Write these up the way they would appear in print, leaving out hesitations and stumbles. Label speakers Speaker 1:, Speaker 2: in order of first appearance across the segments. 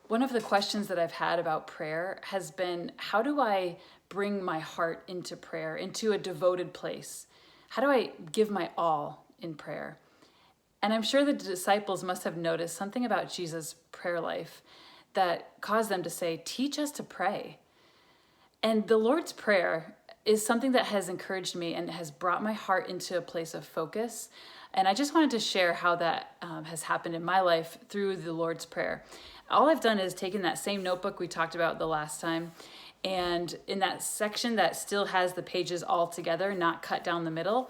Speaker 1: One of the questions that I've had about prayer has been, how do I bring my heart into prayer, into a devoted place? How do I give my all in prayer? And I'm sure the disciples must have noticed something about Jesus' prayer life that caused them to say, teach us to pray. And the Lord's Prayer is something that has encouraged me and has brought my heart into a place of focus. And I just wanted to share how that has happened in my life through the Lord's Prayer. All I've done is taken that same notebook we talked about the last time, and in that section that still has the pages all together, not cut down the middle,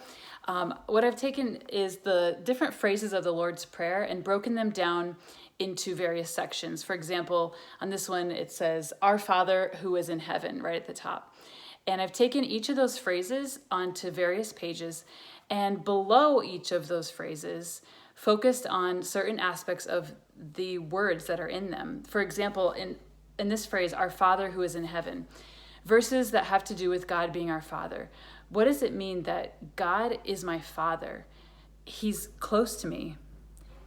Speaker 1: what I've taken is the different phrases of the Lord's Prayer and broken them down into various sections. For example, on this one, it says, Our Father who is in heaven, right at the top. And I've taken each of those phrases onto various pages, and below each of those phrases, focused on certain aspects of the words that are in them. For example, in this phrase, Our Father who is in heaven, verses that have to do with God being our Father. What does it mean that God is my Father? He's close to me.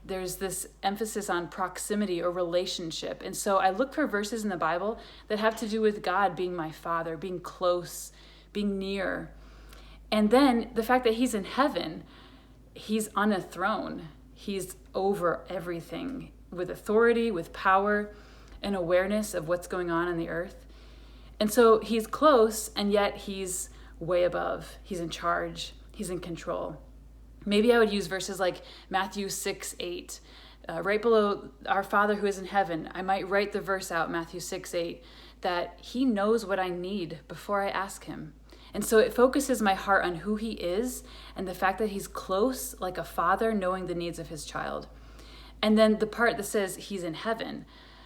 Speaker 1: There's this emphasis on proximity or relationship. And so I look for verses in the Bible that have to do with God being my Father, being close, being near. And then the fact that he's in heaven, he's on a throne. He's over everything with authority, with power, and awareness of what's going on the earth. And so he's close, and yet he's way above. He's in charge. He's in control. Maybe I would use verses like Matthew 6:8. Right below Our Father who is in heaven, I might write the verse out, Matthew 6:8, that he knows what I need before I ask him. And so it focuses my heart on who he is and the fact that he's close, like a father knowing the needs of his child. And then the part that says he's in heaven,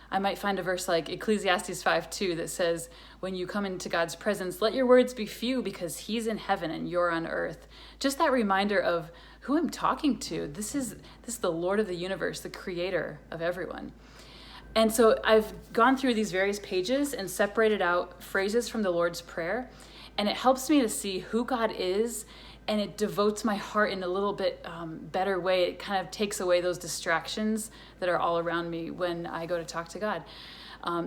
Speaker 1: I might find a verse like Ecclesiastes 5:2 that says, when you come into God's presence, let your words be few because he's in heaven and you're on earth. Just that reminder of who I'm talking to. This is the Lord of the universe, the creator of everyone. And so I've gone through these various pages and separated out phrases from the Lord's Prayer, and it helps me to see who God is, and it devotes my heart in a little bit better way. It kind of takes away those distractions that are all around me when I go to talk to God.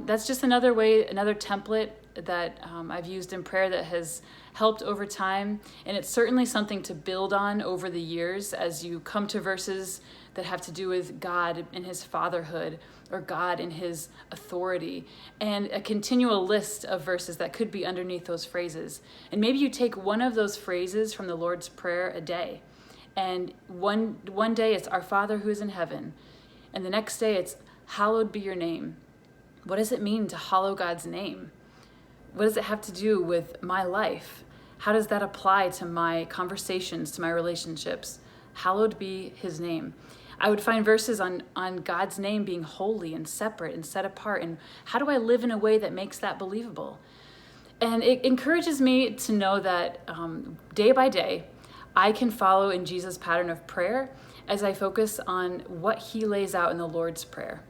Speaker 1: That's just another way, another template that I've used in prayer that has helped over time. And it's certainly something to build on over the years as you come to verses that have to do with God and his fatherhood, or God and his authority, and a continual list of verses that could be underneath those phrases. And maybe you take one of those phrases from the Lord's Prayer a day, and one day it's Our Father who is in heaven, and the next day it's hallowed be your name. What does it mean to hallow God's name? What does it have to do with my life? How does that apply to my conversations, to my relationships? Hallowed be his name. I would find verses on God's name being holy and separate and set apart. And how do I live in a way that makes that believable? And it encourages me to know that day by day, I can follow in Jesus' pattern of prayer as I focus on what he lays out in the Lord's Prayer.